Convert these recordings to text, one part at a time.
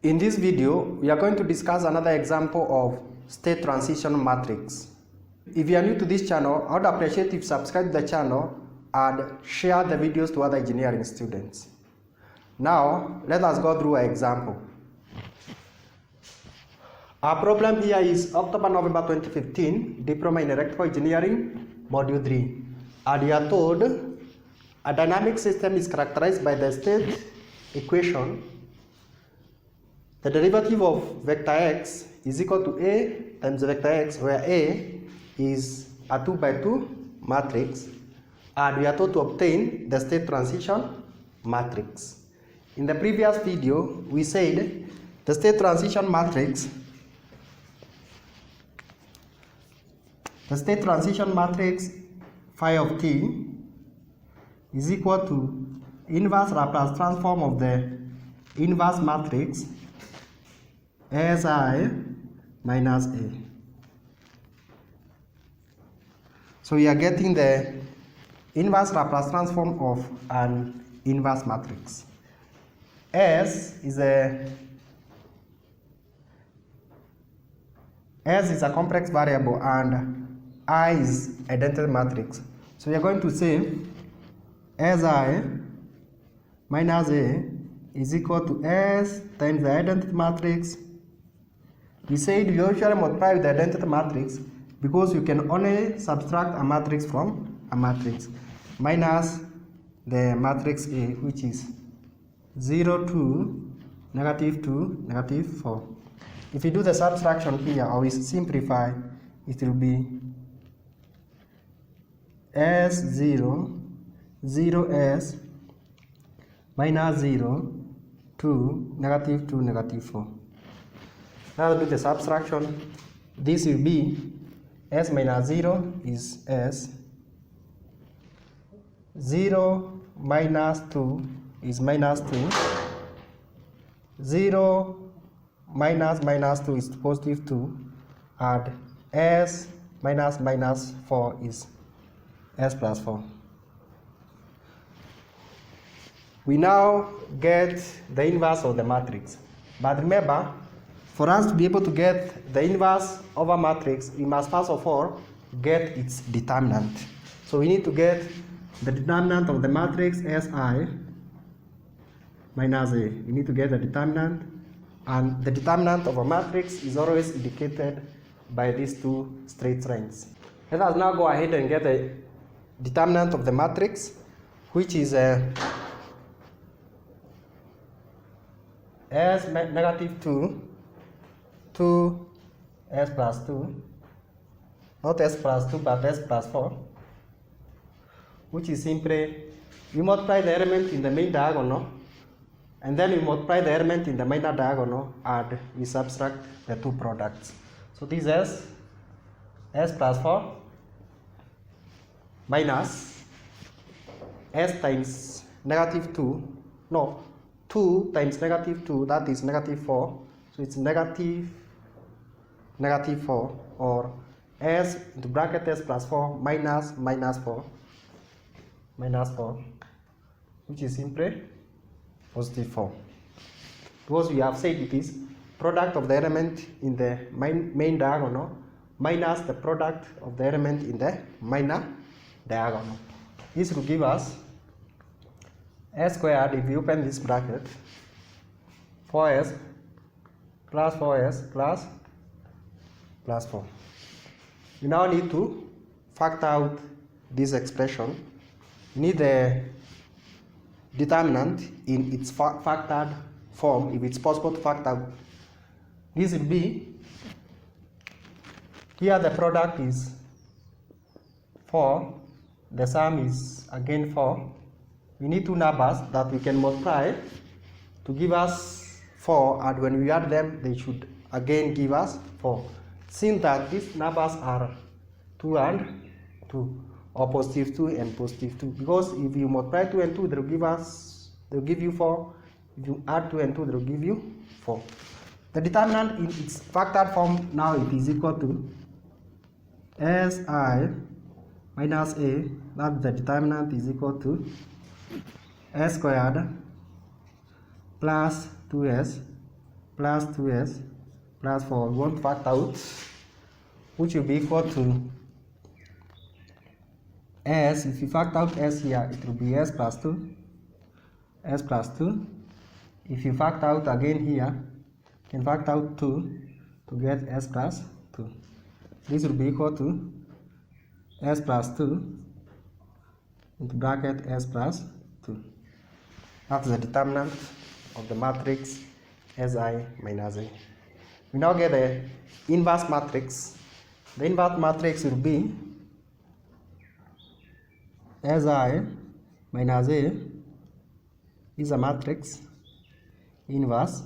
In this video, we are going to discuss another example of state transition matrix. If you are new to this channel, I would appreciate if you subscribe to the channel and share the videos to other engineering students. Now, let us go through an example. Our problem here is October-November 2015, Diploma in Electrical Engineering, Module 3. And we are told a dynamic system is characterized by the state equation. The derivative of vector x is equal to A times vector x, where A is a 2 by 2 matrix, and we are told to obtain the state transition matrix. In the previous video, we said the state transition matrix phi of t is equal to inverse Laplace transform of the inverse matrix Si minus A. So we are getting the inverse Laplace transform of an inverse matrix. S is a complex variable and I is identity matrix. So we are going to say Si minus A is equal to S times the identity matrix. We said we usually multiply with the identity matrix because you can only subtract a matrix from a matrix, minus the matrix A, which is 0, 2, negative 2, negative 4. If you do the subtraction here, or we simplify, it will be S0, 0S, minus 0, 2, negative 2, negative 4. Now do the subtraction. This will be S minus 0 is S. 0 minus 2 is minus 2. 0 minus minus 2 is positive 2. And S minus minus 4 is S plus 4. We now get the inverse of the matrix. But remember, for us to be able to get the inverse of a matrix, we must first of all get its determinant. So we need to get the determinant of the matrix Si minus A. We need to get the determinant, and the determinant of a matrix is always indicated by these two straight lines. Let us now go ahead and get the determinant of the matrix, which is S negative 2, 2, S plus 2, not S plus 2 but S plus 4, which is simply, we multiply the element in the main diagonal, and then we multiply the element in the minor diagonal, and we subtract the two products. So this is S plus 4 minus S times negative 2, no, 2 times negative 2, that is negative 4, so it's negative 4, or S into bracket S plus 4 minus minus 4, which is simply positive 4. Because we have said it is product of the element in the main diagonal minus the product of the element in the minor diagonal. This will give us S squared, if you open this bracket, 4S plus 4S plus 4. You now need to factor out this expression. You need the determinant in its factored form, if it's possible to factor out. This will be, here the product is 4, the sum is again 4. We need two numbers that we can multiply to give us 4, and when we add them, they should again give us 4. Since that these numbers are 2 and 2, or positive 2 and positive 2, because if you multiply 2 and 2, they'll give you 4. If you add 2 and 2, they'll give you 4. The determinant in its factored form now it is equal to Si minus A, that the determinant is equal to S squared plus 2s plus 2s plus 4. We want to factor out, which will be equal to s. If you factor out s here, it will be s plus 2. S plus 2. If you factor out again here, you can factor out 2 to get s plus 2. This will be equal to s plus 2 into bracket s plus 2. That's the determinant of the matrix Si minus A. We now get the inverse matrix. The inverse matrix will be Si minus A is a matrix inverse.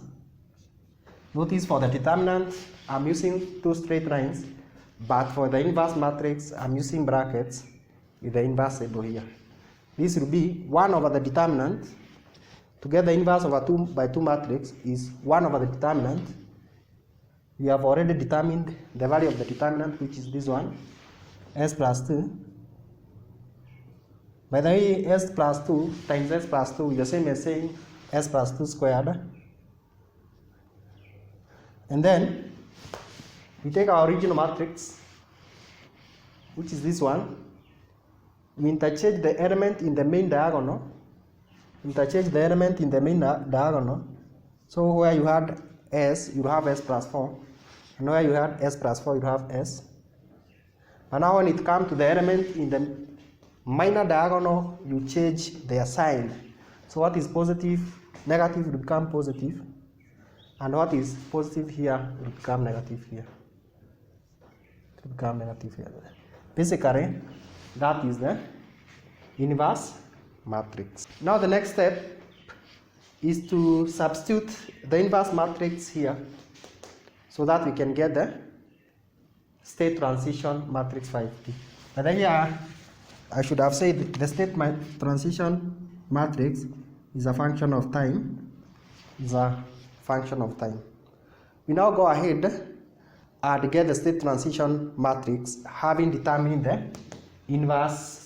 Notice for the determinant I'm using two straight lines, but for the inverse matrix I'm using brackets with the inverse symbol here. This will be 1 over the determinant. To get the inverse over 2 by 2 matrix is 1 over the determinant. We have already determined the value of the determinant, which is this one, s plus 2. By the way, s plus 2 times s plus 2 is the same as saying s plus 2 squared. And then we take our original matrix, which is this one. We interchange the element in the main diagonal. So where you had s, you have s plus 4. And where you had s plus 4, you have s. And now when it comes to the element in the minor diagonal, you change their sign. So what is positive, negative will become positive. And what is positive here will become negative here. It will become negative here. Basically, that is the inverse matrix. Now the next step is to substitute the inverse matrix here so that we can get the state transition matrix 5T. But then here I should have said the state transition matrix is a function of time. We now go ahead and get the state transition matrix having determined the inverse.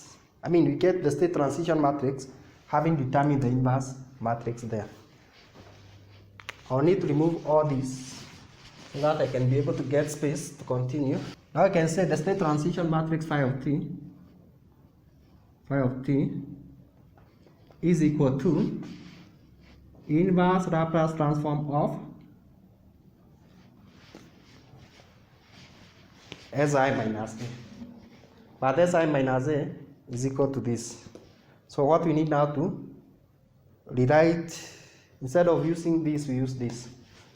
We get the state transition matrix having determined the inverse matrix there. I'll need to remove all these so that I can be able to get space to continue. Now I can say the state transition matrix phi of t is equal to inverse Laplace transform of Si minus A. But Si minus A is equal to this. So what we need now to rewrite, instead of using this, we use this.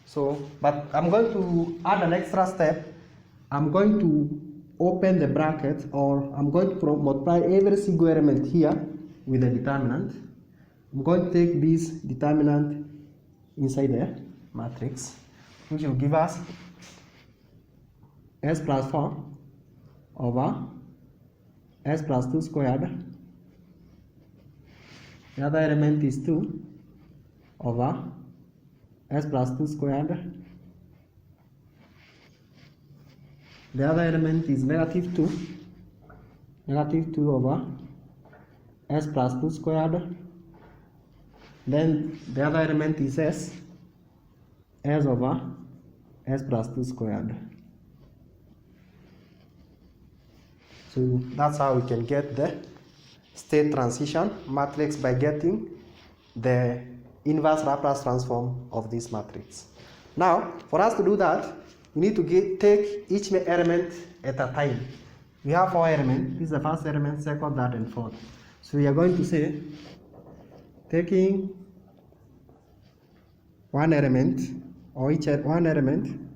So, but I'm going to add an extra step. I'm going to open the bracket, or I'm going to multiply every single element here with a determinant. I'm going to take this determinant inside the matrix, which will give us s plus 4 over s plus 2 squared. The other element is 2 over s plus 2 squared. The other element is negative 2 over s plus 2 squared. Then the other element is s over s plus 2 squared. So that's how we can get the state transition matrix, by getting the inverse Laplace transform of this matrix. Now, for us to do that, we need to take each element at a time. We have 4 elements. This is the first element, second, third, and fourth. So we are going to say, taking one element, or each one element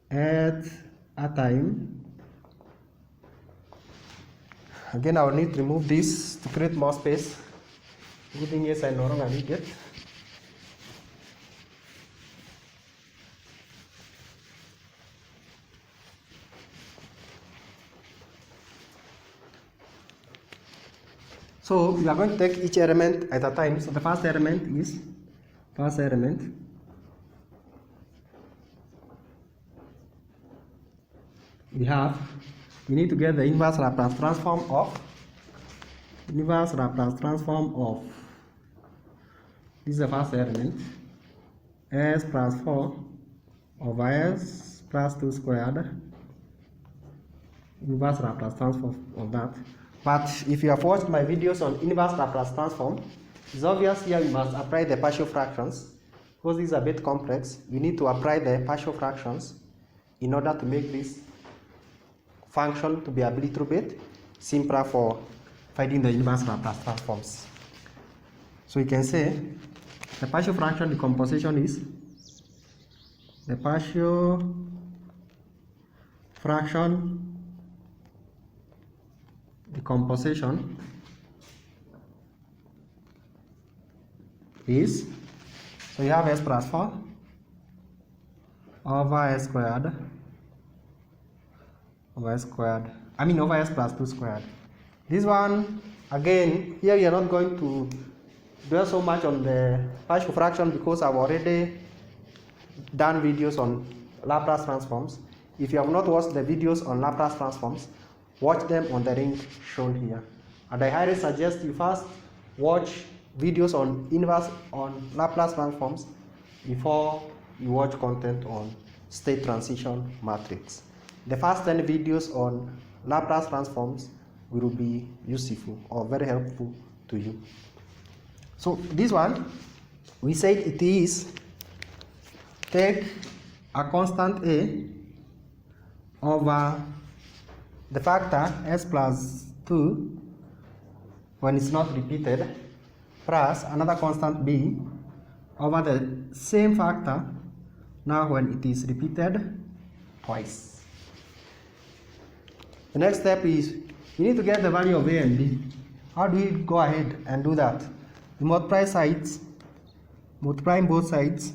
at a time. Again, I will need to remove this to create more space. Good thing is I no longer need it. So we are going to take each element at a time. So the first element is we need to get the inverse Laplace transform of This is the first element. S plus 4 over S plus 2 squared. Inverse Laplace transform of that. But if you have watched my videos on inverse Laplace transform, it's obvious here we must apply the partial fractions. Because these are a bit complex, you need to apply the partial fractions in order to make this function to be a little bit simpler for finding the inverse Laplace transforms. So you can say the partial fraction decomposition is the partial fraction decomposition is, so you have S plus 4 over S squared over S squared, over S plus 2 squared. This one, again, here we are not going to dwell so much on the partial fraction because I've already done videos on Laplace transforms. If you have not watched the videos on Laplace transforms, watch them on the link shown here. And I highly suggest you first watch videos on Laplace transforms before you watch content on state transition matrix. The first 10 videos on Laplace transforms will be useful or very helpful to you. So this one, we said it is, take a constant A over the factor S plus 2 when it's not repeated, plus another constant B over the same factor now when it is repeated twice. The next step is you need to get the value of A and B. How do we go ahead and do that? We multiply sides, multiplying both sides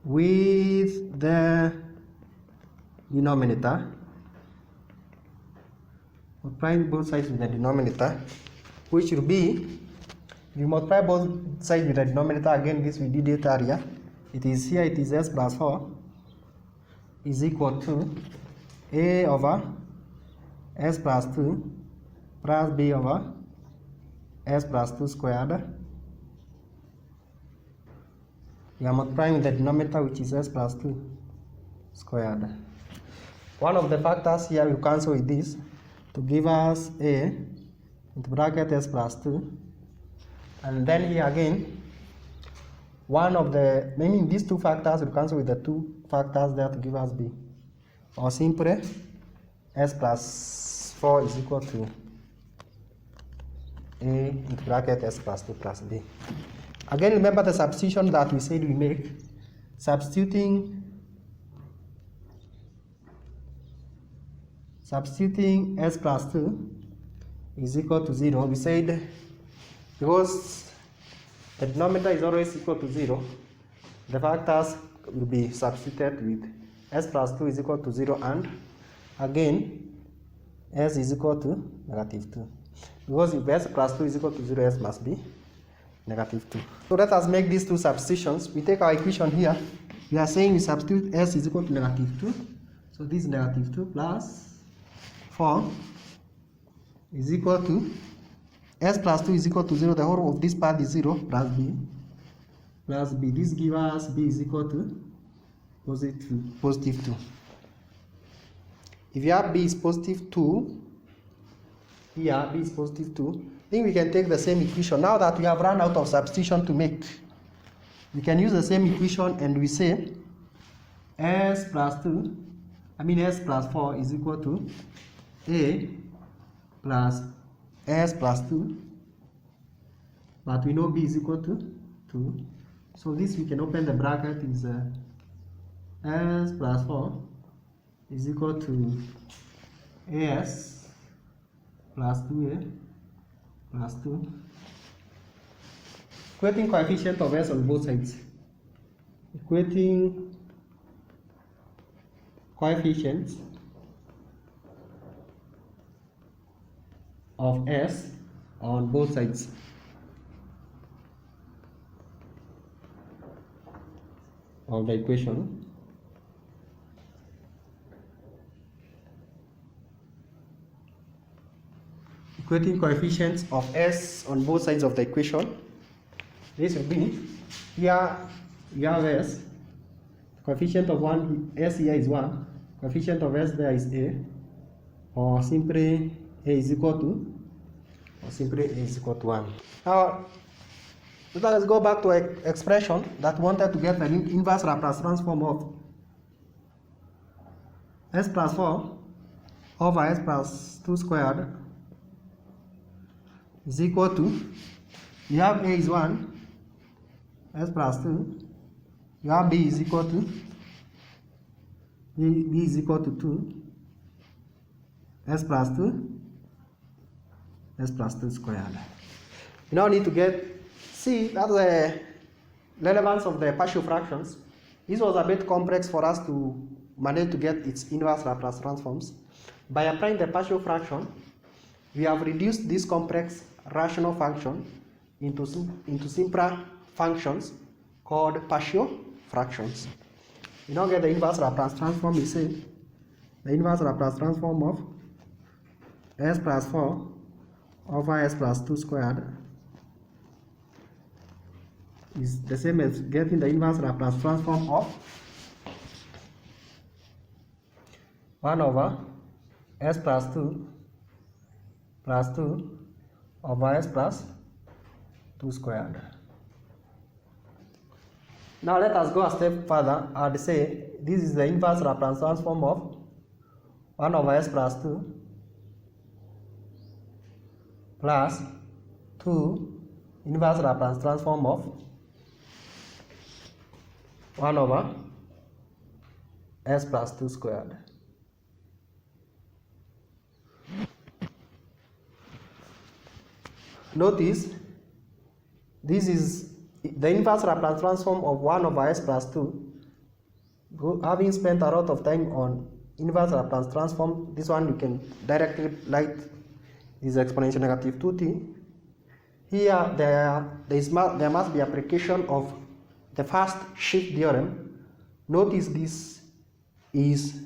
with the denominator, multiplying both sides with the denominator, which will be, you multiply both sides with the denominator, again this we did it earlier, it is here, it is S plus 4 is equal to A over S plus 2 plus B over S plus 2 squared. We are multiplying with the denominator, which is S plus 2 squared. One of the factors here will cancel with this to give us A into bracket S plus 2. And then here again, one of the, meaning these two factors will cancel with the two factors there to give us B. Or simply, S plus 4 is equal to A into bracket S plus 2 plus B. Again, remember the substitution that we said we make. Substituting S plus 2 is equal to 0. We said because the denominator is always equal to 0, the factors will be substituted with S plus 2 is equal to 0 and again S is equal to negative 2. Because if S plus 2 is equal to 0, S must be negative 2. So let us make these two substitutions. We take our equation here. We are saying we substitute S is equal to negative 2. So this is negative 2 plus 4 is equal to S plus 2 is equal to 0. The whole of this part is 0 plus B. This gives us B is equal to positive 2. If you have B is positive 2, here B is positive 2, I think we can take the same equation. Now that we have run out of substitution to make, we can use the same equation and we say S plus 4 is equal to A plus S plus 2, but we know B is equal to 2. So this we can open the bracket is S plus 4 is equal to AS plus 2A plus 2. Equating coefficient of S on both sides. Equating coefficients of S on both sides. Of the equation. equating coefficients of s on both sides of the equation. This will be, here you have s, coefficient of one, s here is 1, coefficient of s there is a, or simply a is equal to, 1. Now, let's go back to an expression that wanted to get an inverse Laplace transform of s plus 4 over s plus 2 squared is equal to, you have a is 1, s plus 2, you have b is equal to, b is equal to 2, s plus 2, s plus 2 squared. You now need to see that's the relevance of the partial fractions. This was a bit complex for us to manage to get its inverse Laplace transforms. By applying the partial fraction, we have reduced this complex rational function into simpler functions called partial fractions. You now get the inverse Laplace transform. We say the inverse Laplace transform of s plus 4 over s plus 2 squared is the same as getting the inverse Laplace transform of 1 over s plus 2 over s plus 2 squared. Now let us go a step further and say this is the inverse Laplace transform of 1 over s plus 2 plus 2 inverse Laplace transform of 1 over s plus 2 squared. Notice this is the inverse Laplace transform of 1 over s plus 2. Having spent a lot of time on inverse Laplace transform, this one you can directly write is exponential negative 2t. Here there must be application of the first shift theorem. Notice this is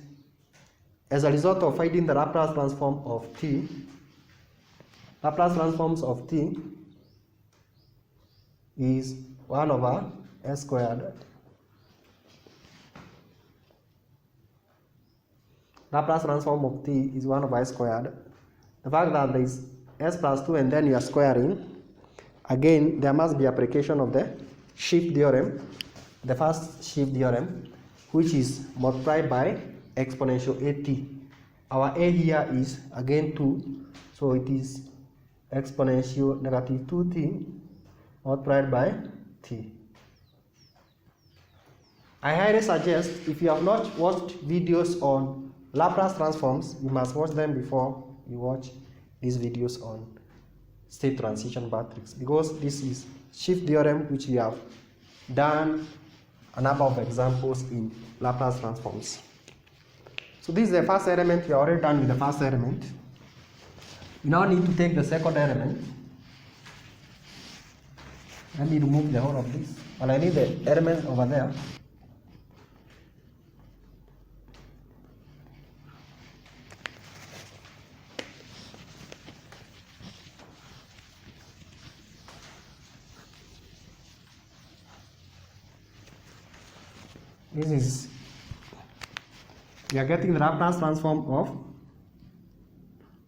as a result of finding the Laplace transform of t. Laplace transforms of t is 1 over s squared. Laplace transform of t is 1 over s squared. The fact that there is s plus 2 and then you are squaring, again there must be application of the shift theorem, the first shift theorem, which is multiplied by exponential at. Our a here is again 2, so it is exponential negative 2t multiplied by t. I highly suggest, if you have not watched videos on Laplace transforms, you must watch them before you watch these videos on state transition matrix, because this is shift theorem which we have done a number of examples in Laplace transforms. So this is the first element. We are already done with the first element. We now need to take the second element. Let me remove the whole of this. Well, I need the element over there. This is, we are getting the Laplace transform of,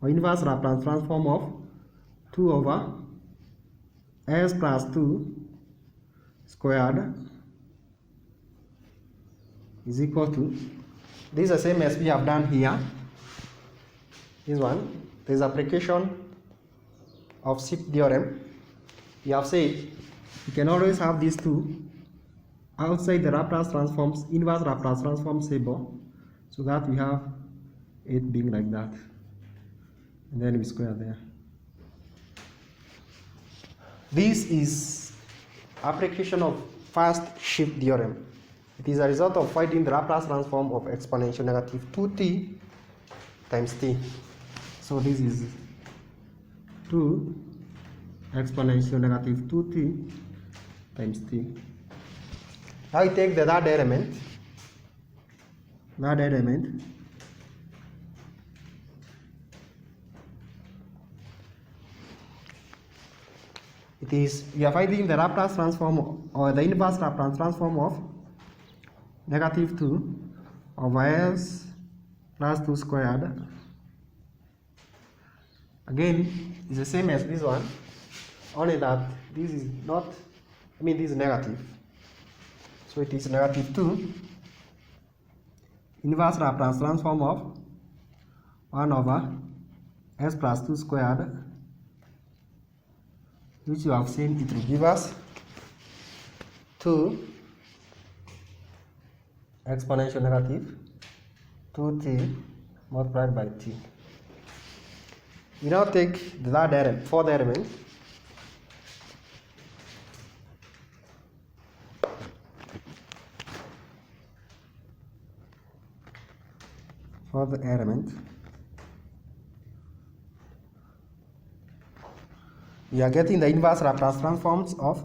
or inverse Laplace transform of 2 over s plus 2 squared is equal to, this is the same as we have done here. This one, there is application of shift theorem. We have said you can always have these two outside the Laplace transforms, inverse Laplace transform table, so that we have it being like that, and then we square there. This is application of first shift theorem. It is a result of finding the Laplace transform of exponential negative 2t times t. So this is 2 exponential negative 2t times t. Now we take the third element. Third element it is, we are finding the Laplace transform or the inverse Laplace transform of negative 2 over s plus 2 squared. Again, it's the same as this one, only that this is not, this is negative. So it is negative 2 inverse Laplace transform of 1 over s plus 2 squared, which you have seen it will give us 2 exponential negative 2t multiplied by t. We now take the fourth element, we are getting the inverse Laplace transforms of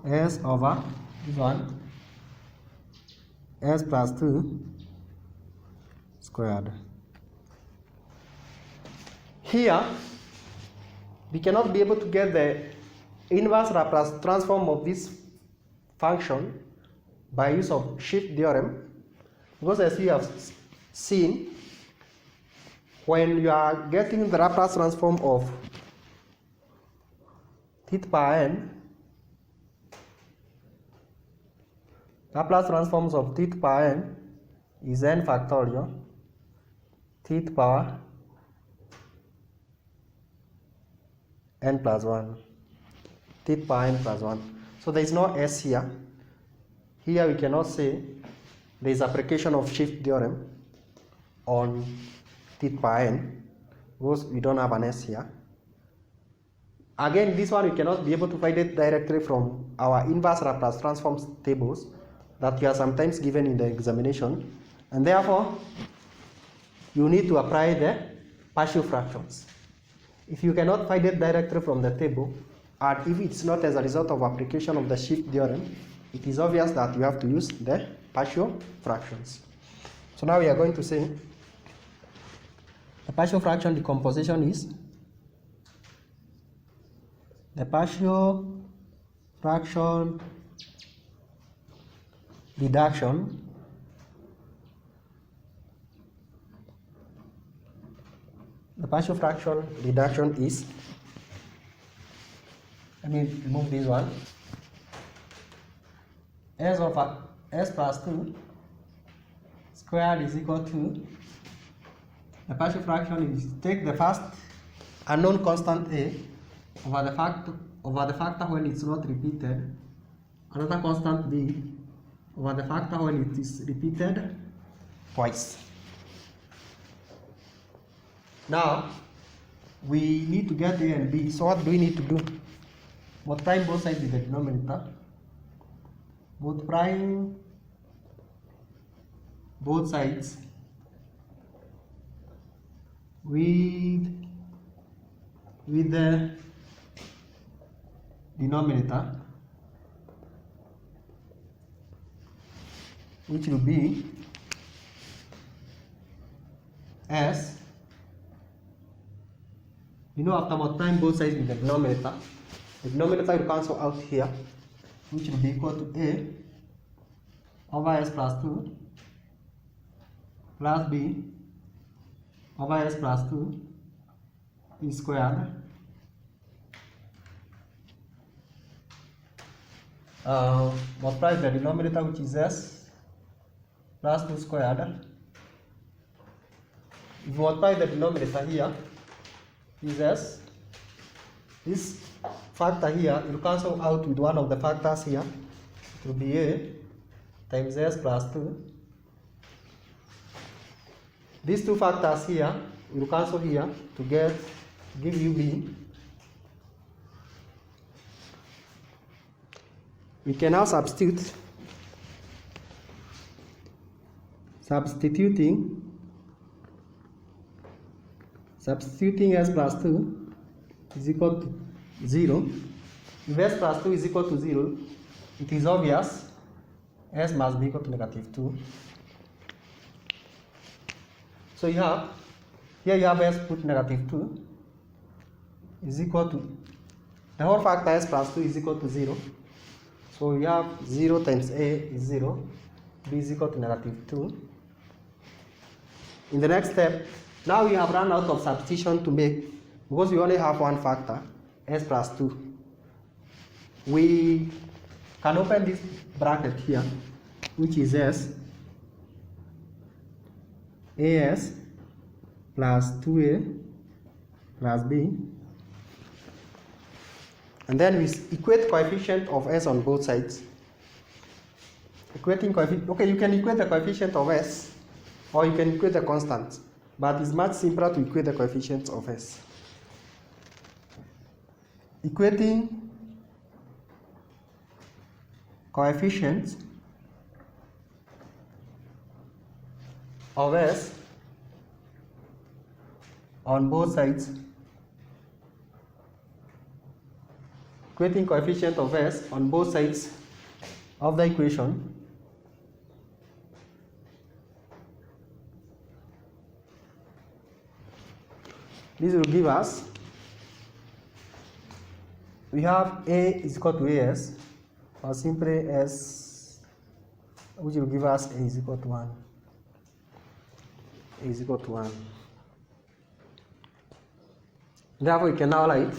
s over this one s plus 2 squared. Here we cannot be able to get the inverse Laplace transform of this function by use of shift theorem, because as we have seen, when you are getting the Laplace transform of θ power n, Laplace transforms of θ power n is n factorial θ power n plus 1, θ power n plus 1. So there is no s here. Here we cannot say there is application of shift theorem on θ power n because we don't have an s here. Again, this one we cannot be able to find it directly from our inverse Laplace transforms tables that we are sometimes given in the examination, and therefore you need to apply the partial fractions. If you cannot find it directly from the table, and if it's not as a result of application of the shift theorem, it is obvious that you have to use the partial fractions. So now we are going to say the partial fraction decomposition is the partial fraction reduction is, let me remove this one, s over s plus 2 squared is equal to, the partial fraction is take the first unknown constant a over the factor when it's not repeated, another constant b over the factor when it is repeated twice. Now we need to get a and b, so what do we need to do? Multiply both sides with the denominator, multiplying both sides with the denominator, which will be s, after multiplying both sides with the denominator will cancel out here, which will be equal to a over s plus 2 plus b over s plus 2 is squared multiply the denominator, which is s plus 2 squared. If you multiply the denominator here is s, this factor here will cancel out with one of the factors here, it will be a times s plus 2. These two factors here will cancel here to give you b. We can now substituting s plus 2 is equal to 0. If s plus 2 is equal to 0, it is obvious s must be equal to negative 2. So you have Here you have s put negative 2 is equal to, the whole factor s plus 2 is equal to 0. So you have 0 times a is 0, b is equal to negative 2. In the next step, now we have run out of substitution to make, because we only have one factor, s plus 2. We can open this bracket here, which is as plus 2a plus b, and then we equate coefficient of s on both sides. Equating coefficient, okay, you can equate the coefficient of s, or you can equate the constant, but it's much simpler to equate the coefficients of s. Equating coefficients of s on both sides. Equating coefficient of s on both sides of the equation. This will give us, we have a is equal to as, or simply s, which will give us a is equal to 1. A is equal to 1. Therefore, we can now write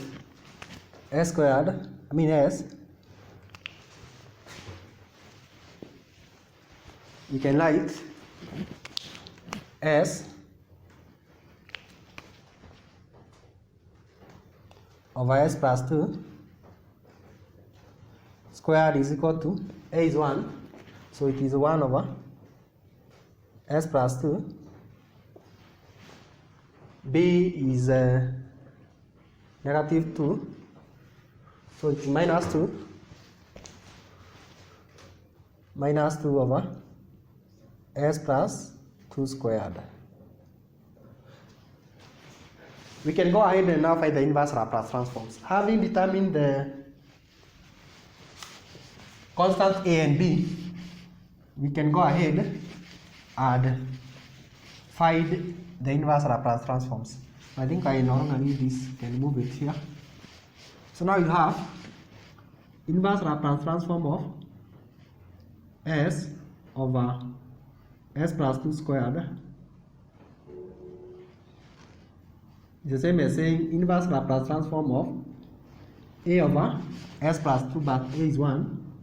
s squared, s. We can write s over s plus 2 squared is equal to, a is 1, so it is 1 over s plus 2. B is negative 2, so it's minus 2 over s plus 2 squared. We can go ahead and now find the inverse Laplace transforms. Having determined the constant a and b, we can go ahead and find the inverse Laplace transforms. I think I no longer need this, can move it here. So now you have inverse Laplace transform of s over s plus 2 squared. It's the same as saying inverse Laplace transform of a over s plus 2, but a is 1,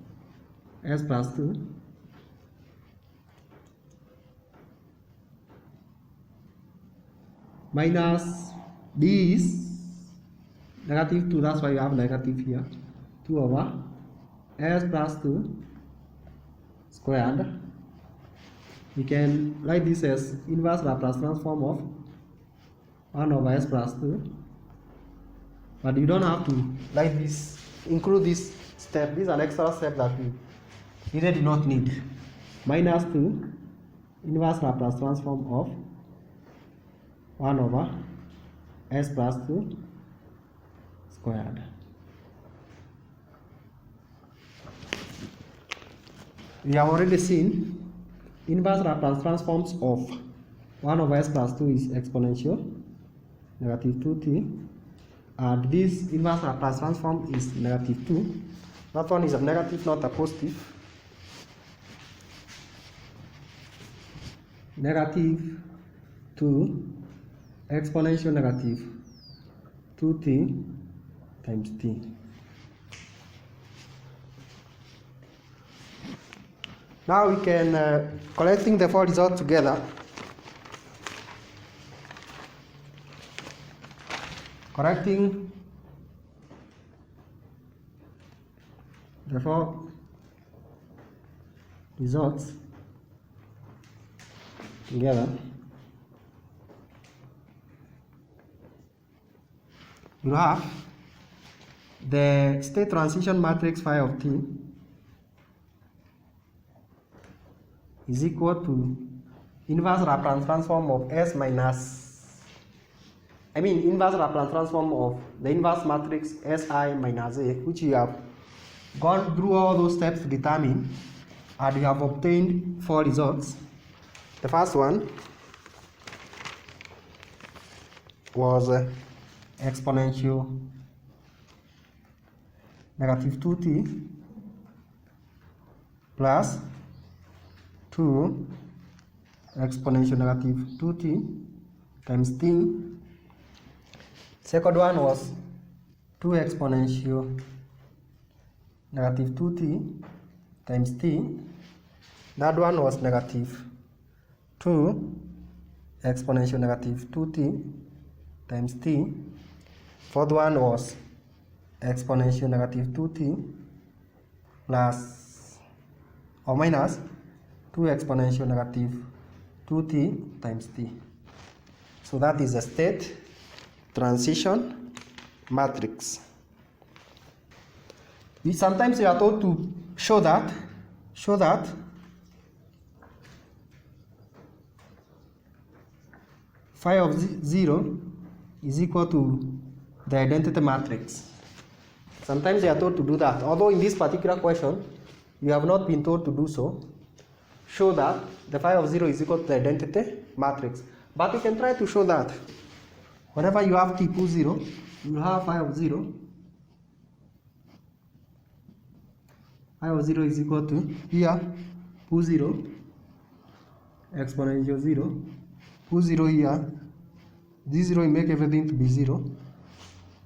s plus 2 minus b is negative 2, that's why you have negative here, 2 over s plus 2 squared. We can write this as inverse Laplace transform of 1 over s plus 2, but you don't have to write this, include this step. This is an extra step that we really do not need. Minus 2 inverse Laplace transform of 1 over s plus 2 squared. We have already seen inverse Laplace transforms of 1 over s plus 2 is exponential, negative 2t, and this inverse Laplace transform is negative 2. That one is a negative, not a positive. Negative 2 exponential negative 2t times t. Now we can, collecting the four results together, correcting the four results together, you have the state transition matrix phi of t is equal to inverse Laplace transform of s minus, inverse Laplace transform of the inverse matrix Si minus A, which you have gone through all those steps to determine, and you have obtained four results. The first one was exponential negative 2t plus 2 exponential negative 2t times t. Second one was 2 exponential negative 2t times t. That one was negative 2 exponential negative 2t times t. Fourth one was exponential negative 2t plus or minus 2 exponential negative 2t times t. So that is the state transition matrix. Sometimes you are told to show that phi of 0 is equal to the identity matrix. Sometimes you are told to do that. Although in this particular question, you have not been told to do so. Show that the phi of 0 is equal to the identity matrix. But you can try to show that whenever you have t equals 0, you will have phi of 0. Phi of 0 is equal to here, put 0, exponential 0, put 0 here, this 0 will make everything to be 0,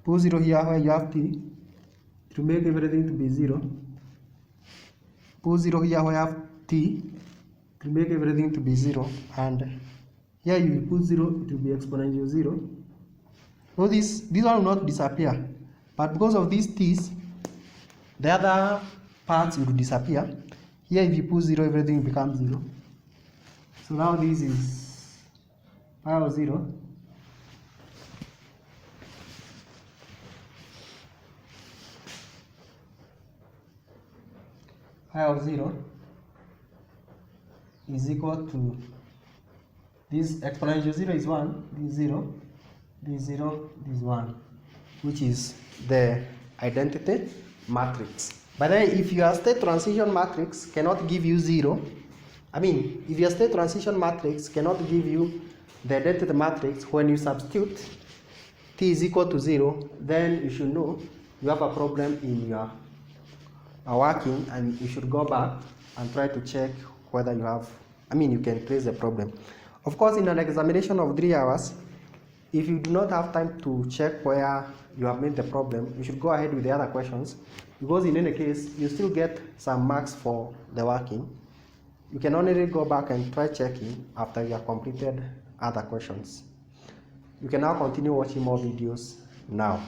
put 0 here where you have t, to make everything to be 0, put 0 here where you have t, to make everything to be 0, and here you put 0, it will be exponential 0. So this one will not disappear, but because of these t's, the other parts will disappear. Here if you put 0, everything becomes 0. So now this is phi of 0. Phi of 0 is equal to this exponential 0 is 1, this 0, this 0, this 1, which is the identity matrix. But then if your state transition matrix cannot give you 0, if your state transition matrix cannot give you the identity matrix, when you substitute t is equal to 0, then you should know you have a problem in your working, and you should go back and try to check whether you have, you can trace the problem. Of course, in an examination of 3 hours, if you do not have time to check where you have made the problem, you should go ahead with the other questions, because in any case, you still get some marks for the working. You can only go back and try checking after you have completed other questions. You can now continue watching more videos now.